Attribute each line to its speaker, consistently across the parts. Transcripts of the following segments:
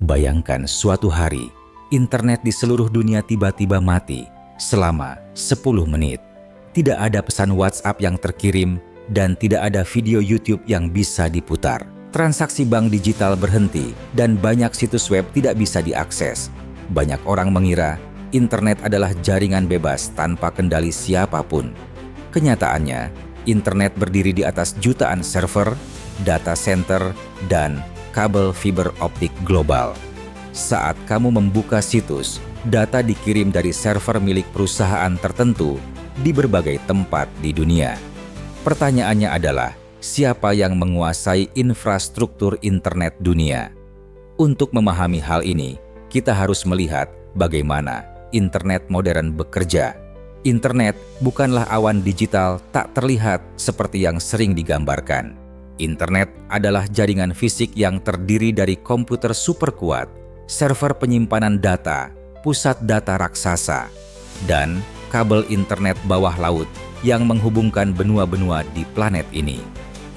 Speaker 1: Bayangkan suatu hari, internet di seluruh dunia tiba-tiba mati selama 10 menit. Tidak ada pesan WhatsApp yang terkirim dan tidak ada video YouTube yang bisa diputar. Transaksi bank digital berhenti dan banyak situs web tidak bisa diakses. Banyak orang mengira internet adalah jaringan bebas tanpa kendali siapapun. Kenyataannya, internet berdiri di atas jutaan server, data center, dan kabel fiber optik global. Saat kamu membuka situs, data dikirim dari server milik perusahaan tertentu di berbagai tempat di dunia. Pertanyaannya adalah, siapa yang menguasai infrastruktur internet dunia? Untuk memahami hal ini, kita harus melihat bagaimana internet modern bekerja. Internet bukanlah awan digital tak terlihat seperti yang sering digambarkan. Internet adalah jaringan fisik yang terdiri dari komputer super kuat, server penyimpanan data, pusat data raksasa, dan kabel internet bawah laut yang menghubungkan benua-benua di planet ini.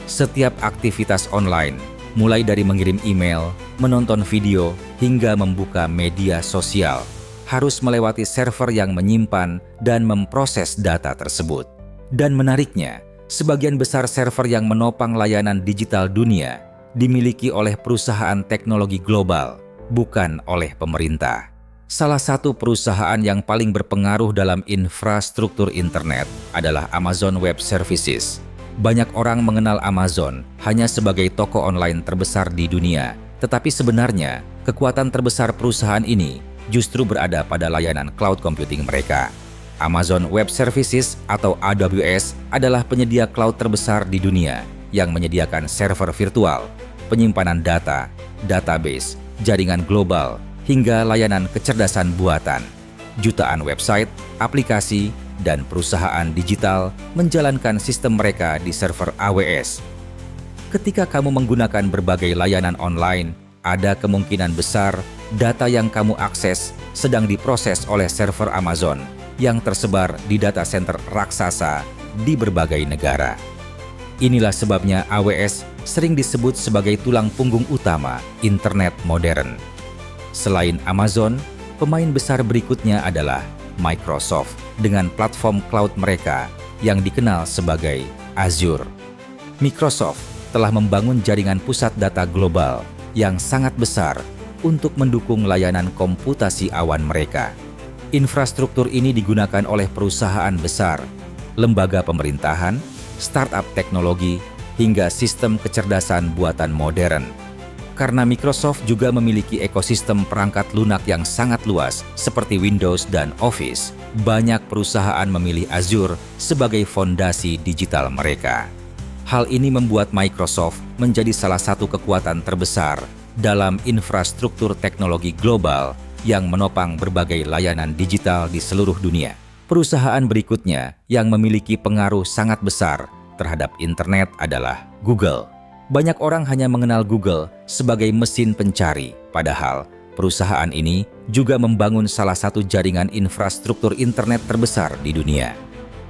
Speaker 1: Setiap aktivitas online, mulai dari mengirim email, menonton video, hingga membuka media sosial, harus melewati server yang menyimpan dan memproses data tersebut. Dan menariknya, sebagian besar server yang menopang layanan digital dunia dimiliki oleh perusahaan teknologi global, bukan oleh pemerintah. Salah satu perusahaan yang paling berpengaruh dalam infrastruktur internet adalah Amazon Web Services. Banyak orang mengenal Amazon hanya sebagai toko online terbesar di dunia, tetapi sebenarnya kekuatan terbesar perusahaan ini justru berada pada layanan cloud computing mereka. Amazon Web Services atau AWS adalah penyedia cloud terbesar di dunia yang menyediakan server virtual, penyimpanan data, database, jaringan global, hingga layanan kecerdasan buatan. Jutaan website, aplikasi, dan perusahaan digital menjalankan sistem mereka di server AWS. Ketika kamu menggunakan berbagai layanan online, ada kemungkinan besar data yang kamu akses sedang diproses oleh server Amazon yang tersebar di data center raksasa di berbagai negara. Inilah sebabnya AWS sering disebut sebagai tulang punggung utama internet modern. Selain Amazon, pemain besar berikutnya adalah Microsoft dengan platform cloud mereka yang dikenal sebagai Azure. Microsoft telah membangun jaringan pusat data global yang sangat besar untuk mendukung layanan komputasi awan mereka. Infrastruktur ini digunakan oleh perusahaan besar, lembaga pemerintahan, startup teknologi, hingga sistem kecerdasan buatan modern. Karena Microsoft juga memiliki ekosistem perangkat lunak yang sangat luas seperti Windows dan Office, banyak perusahaan memilih Azure sebagai fondasi digital mereka. Hal ini membuat Microsoft menjadi salah satu kekuatan terbesar dalam infrastruktur teknologi global yang menopang berbagai layanan digital di seluruh dunia. Perusahaan berikutnya yang memiliki pengaruh sangat besar terhadap internet adalah Google. Banyak orang hanya mengenal Google sebagai mesin pencari, padahal perusahaan ini juga membangun salah satu jaringan infrastruktur internet terbesar di dunia.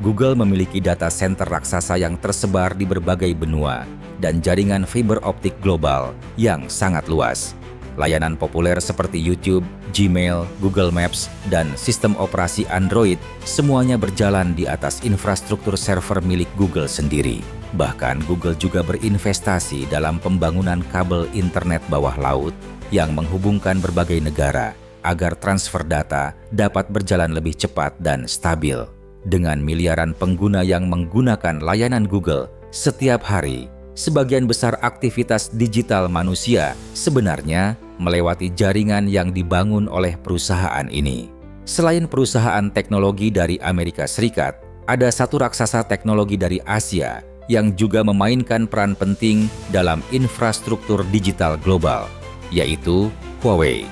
Speaker 1: Google memiliki data center raksasa yang tersebar di berbagai benua dan jaringan fiber optik global yang sangat luas. Layanan populer seperti YouTube, Gmail, Google Maps, dan sistem operasi Android semuanya berjalan di atas infrastruktur server milik Google sendiri. Bahkan Google juga berinvestasi dalam pembangunan kabel internet bawah laut yang menghubungkan berbagai negara agar transfer data dapat berjalan lebih cepat dan stabil. Dengan miliaran pengguna yang menggunakan layanan Google setiap hari, sebagian besar aktivitas digital manusia sebenarnya melewati jaringan yang dibangun oleh perusahaan ini. Selain perusahaan teknologi dari Amerika Serikat, ada satu raksasa teknologi dari Asia yang juga memainkan peran penting dalam infrastruktur digital global, yaitu Huawei.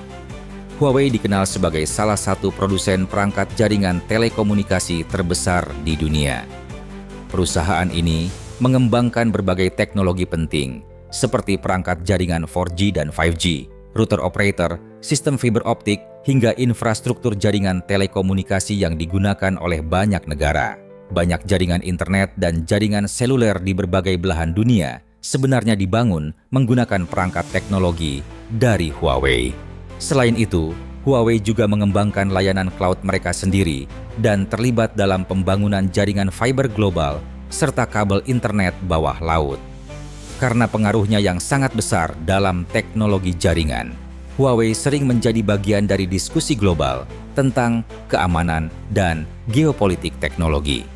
Speaker 1: Huawei dikenal sebagai salah satu produsen perangkat jaringan telekomunikasi terbesar di dunia. Perusahaan ini mengembangkan berbagai teknologi penting, seperti perangkat jaringan 4G dan 5G, router operator, sistem fiber optik, hingga infrastruktur jaringan telekomunikasi yang digunakan oleh banyak negara. Banyak jaringan internet dan jaringan seluler di berbagai belahan dunia sebenarnya dibangun menggunakan perangkat teknologi dari Huawei. Selain itu, Huawei juga mengembangkan layanan cloud mereka sendiri dan terlibat dalam pembangunan jaringan fiber global serta kabel internet bawah laut. Karena pengaruhnya yang sangat besar dalam teknologi jaringan, Huawei sering menjadi bagian dari diskusi global tentang keamanan dan geopolitik teknologi.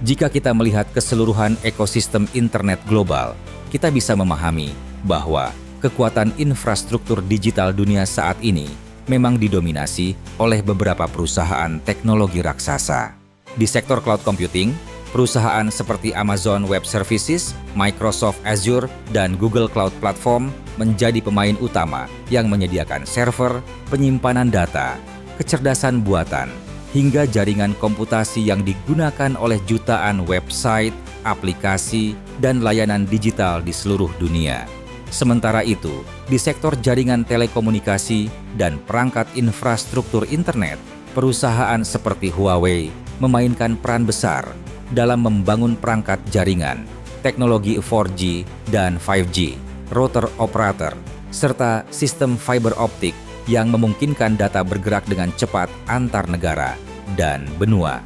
Speaker 1: Jika kita melihat keseluruhan ekosistem internet global, kita bisa memahami bahwa kekuatan infrastruktur digital dunia saat ini memang didominasi oleh beberapa perusahaan teknologi raksasa. Di sektor cloud computing, perusahaan seperti Amazon Web Services, Microsoft Azure, dan Google Cloud Platform menjadi pemain utama yang menyediakan server, penyimpanan data, kecerdasan buatan, hingga jaringan komputasi yang digunakan oleh jutaan website, aplikasi, dan layanan digital di seluruh dunia. Sementara itu, di sektor jaringan telekomunikasi dan perangkat infrastruktur internet, perusahaan seperti Huawei memainkan peran besar dalam membangun perangkat jaringan, teknologi 4G dan 5G, router operator, serta sistem fiber optik yang memungkinkan data bergerak dengan cepat antar negara dan benua.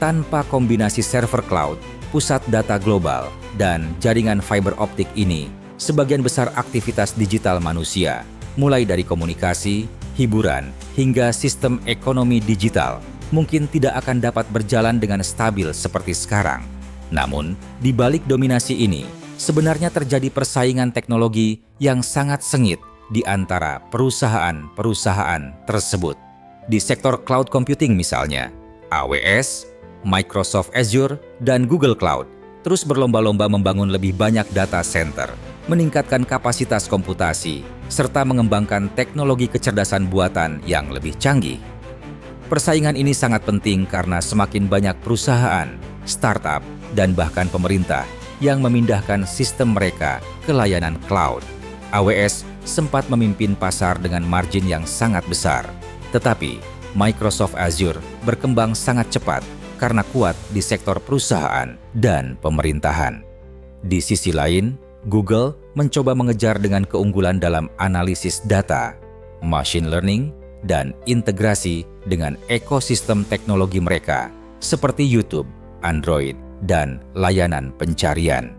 Speaker 1: Tanpa kombinasi server cloud, pusat data global, dan jaringan fiber optik ini, sebagian besar aktivitas digital manusia, mulai dari komunikasi, hiburan, hingga sistem ekonomi digital, mungkin tidak akan dapat berjalan dengan stabil seperti sekarang. Namun, di balik dominasi ini, sebenarnya terjadi persaingan teknologi yang sangat sengit di antara perusahaan-perusahaan tersebut. Di sektor cloud computing misalnya, AWS, Microsoft Azure, dan Google Cloud terus berlomba-lomba membangun lebih banyak data center, meningkatkan kapasitas komputasi, serta mengembangkan teknologi kecerdasan buatan yang lebih canggih. Persaingan ini sangat penting karena semakin banyak perusahaan, startup, dan bahkan pemerintah yang memindahkan sistem mereka ke layanan cloud. AWS sempat memimpin pasar dengan margin yang sangat besar, tetapi Microsoft Azure berkembang sangat cepat karena kuat di sektor perusahaan dan pemerintahan. Di sisi lain, Google mencoba mengejar dengan keunggulan dalam analisis data, machine learning, dan integrasi dengan ekosistem teknologi mereka seperti YouTube, Android, dan layanan pencarian.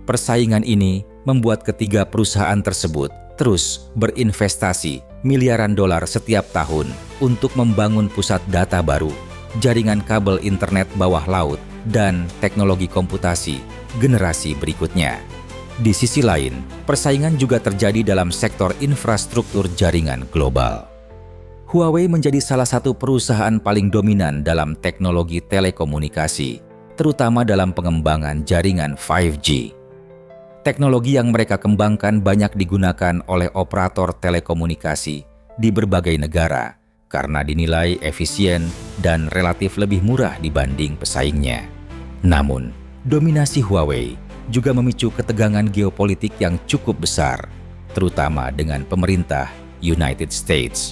Speaker 1: Persaingan ini membuat ketiga perusahaan tersebut terus berinvestasi miliaran dolar setiap tahun untuk membangun pusat data baru, jaringan kabel internet bawah laut, dan teknologi komputasi generasi berikutnya. Di sisi lain, persaingan juga terjadi dalam sektor infrastruktur jaringan global. Huawei menjadi salah satu perusahaan paling dominan dalam teknologi telekomunikasi, terutama dalam pengembangan jaringan 5G. Teknologi yang mereka kembangkan banyak digunakan oleh operator telekomunikasi di berbagai negara karena dinilai efisien dan relatif lebih murah dibanding pesaingnya. Namun, dominasi Huawei juga memicu ketegangan geopolitik yang cukup besar, terutama dengan pemerintah United States.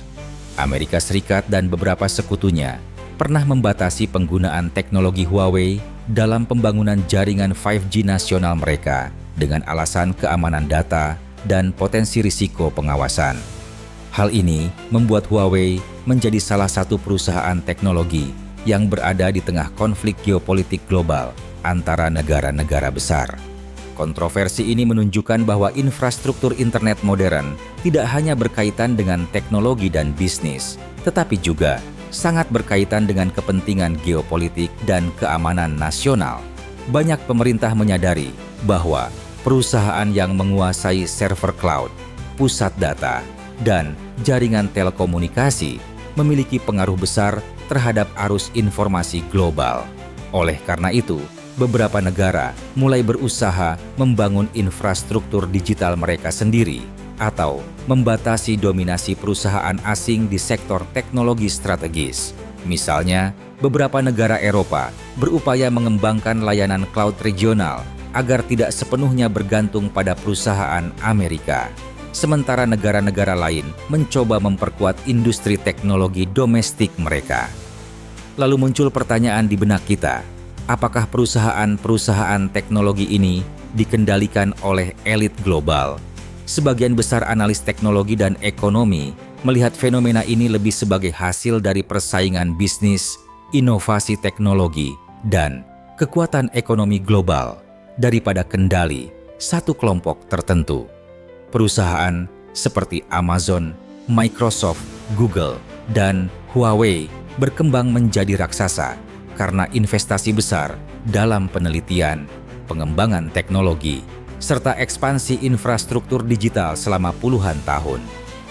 Speaker 1: Amerika Serikat dan beberapa sekutunya pernah membatasi penggunaan teknologi Huawei dalam pembangunan jaringan 5G nasional mereka dengan alasan keamanan data dan potensi risiko pengawasan. Hal ini membuat Huawei menjadi salah satu perusahaan teknologi yang berada di tengah konflik geopolitik global antara negara-negara besar. Kontroversi ini menunjukkan bahwa infrastruktur internet modern tidak hanya berkaitan dengan teknologi dan bisnis, tetapi juga sangat berkaitan dengan kepentingan geopolitik dan keamanan nasional. Banyak pemerintah menyadari bahwa perusahaan yang menguasai server cloud, pusat data, dan jaringan telekomunikasi memiliki pengaruh besar terhadap arus informasi global. Oleh karena itu, beberapa negara mulai berusaha membangun infrastruktur digital mereka sendiri atau membatasi dominasi perusahaan asing di sektor teknologi strategis. Misalnya, beberapa negara Eropa berupaya mengembangkan layanan cloud regional agar tidak sepenuhnya bergantung pada perusahaan Amerika. Sementara negara-negara lain mencoba memperkuat industri teknologi domestik mereka. Lalu muncul pertanyaan di benak kita, apakah perusahaan-perusahaan teknologi ini dikendalikan oleh elit global? Sebagian besar analis teknologi dan ekonomi melihat fenomena ini lebih sebagai hasil dari persaingan bisnis, inovasi teknologi, dan kekuatan ekonomi global daripada kendali satu kelompok tertentu. Perusahaan seperti Amazon, Microsoft, Google, dan Huawei berkembang menjadi raksasa karena investasi besar dalam penelitian, pengembangan teknologi, serta ekspansi infrastruktur digital selama puluhan tahun.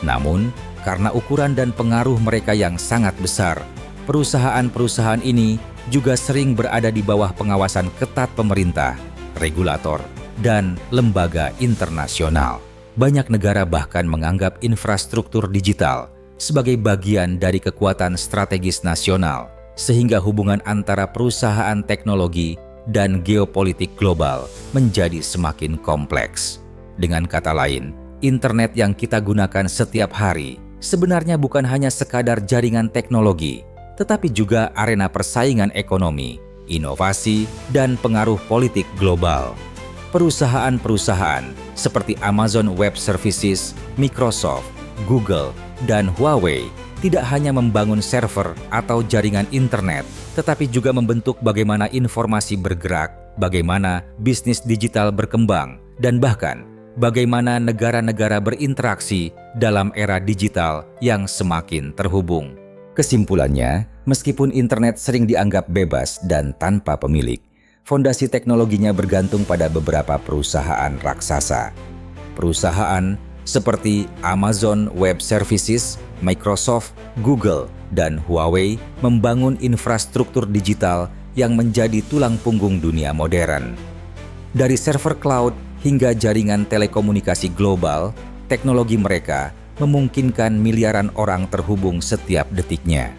Speaker 1: Namun, karena ukuran dan pengaruh mereka yang sangat besar, perusahaan-perusahaan ini juga sering berada di bawah pengawasan ketat pemerintah, regulator, dan lembaga internasional. Banyak negara bahkan menganggap infrastruktur digital sebagai bagian dari kekuatan strategis nasional, sehingga hubungan antara perusahaan teknologi dan geopolitik global menjadi semakin kompleks. Dengan kata lain, internet yang kita gunakan setiap hari sebenarnya bukan hanya sekadar jaringan teknologi, tetapi juga arena persaingan ekonomi, inovasi, dan pengaruh politik global. Perusahaan-perusahaan seperti Amazon Web Services, Microsoft, Google, dan Huawei tidak hanya membangun server atau jaringan internet, tetapi juga membentuk bagaimana informasi bergerak, bagaimana bisnis digital berkembang, dan bahkan bagaimana negara-negara berinteraksi dalam era digital yang semakin terhubung. Kesimpulannya, meskipun internet sering dianggap bebas dan tanpa pemilik, fondasi teknologinya bergantung pada beberapa perusahaan raksasa. Perusahaan seperti Amazon Web Services, Microsoft, Google, dan Huawei membangun infrastruktur digital yang menjadi tulang punggung dunia modern. Dari server cloud hingga jaringan telekomunikasi global, teknologi mereka memungkinkan miliaran orang terhubung setiap detiknya.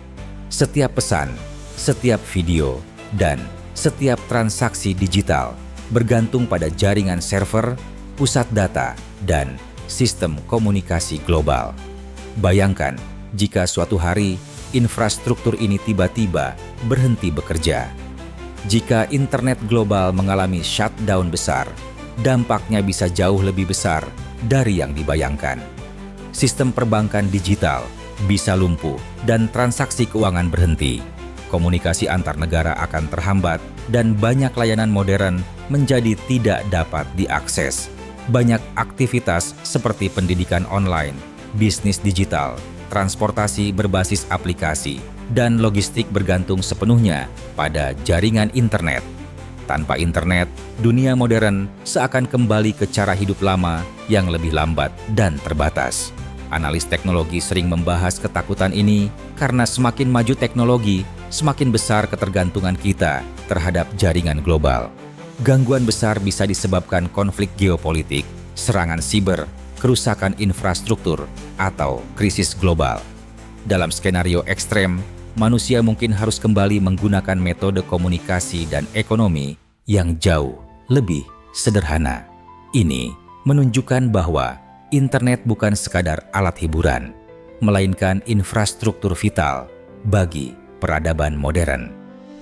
Speaker 1: Setiap pesan, setiap video, dan setiap transaksi digital bergantung pada jaringan server, pusat data, dan sistem komunikasi global. Bayangkan jika suatu hari infrastruktur ini tiba-tiba berhenti bekerja. Jika internet global mengalami shutdown besar, dampaknya bisa jauh lebih besar dari yang dibayangkan. Sistem perbankan digital bisa lumpuh dan transaksi keuangan berhenti. Komunikasi antar negara akan terhambat dan banyak layanan modern menjadi tidak dapat diakses. Banyak aktivitas seperti pendidikan online, bisnis digital, transportasi berbasis aplikasi, dan logistik bergantung sepenuhnya pada jaringan internet. Tanpa internet, dunia modern seakan kembali ke cara hidup lama yang lebih lambat dan terbatas. Analis teknologi sering membahas ketakutan ini karena semakin maju teknologi, semakin besar ketergantungan kita terhadap jaringan global. Gangguan besar bisa disebabkan konflik geopolitik, serangan siber, kerusakan infrastruktur, atau krisis global. Dalam skenario ekstrem, manusia mungkin harus kembali menggunakan metode komunikasi dan ekonomi yang jauh lebih sederhana. Ini menunjukkan bahwa internet bukan sekadar alat hiburan, melainkan infrastruktur vital bagi peradaban modern.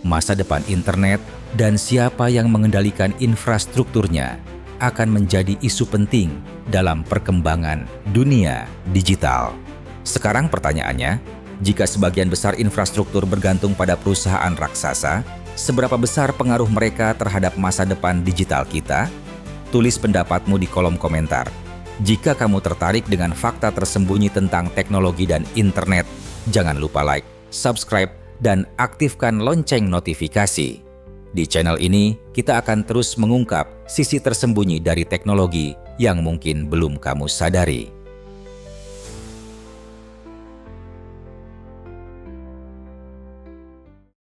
Speaker 1: Masa depan internet dan siapa yang mengendalikan infrastrukturnya akan menjadi isu penting dalam perkembangan dunia digital. Sekarang pertanyaannya, jika sebagian besar infrastruktur bergantung pada perusahaan raksasa, seberapa besar pengaruh mereka terhadap masa depan digital kita? Tulis pendapatmu di kolom komentar. Jika kamu tertarik dengan fakta tersembunyi tentang teknologi dan internet, jangan lupa like, subscribe, dan aktifkan lonceng notifikasi. Di channel ini, kita akan terus mengungkap sisi tersembunyi dari teknologi yang mungkin belum kamu sadari.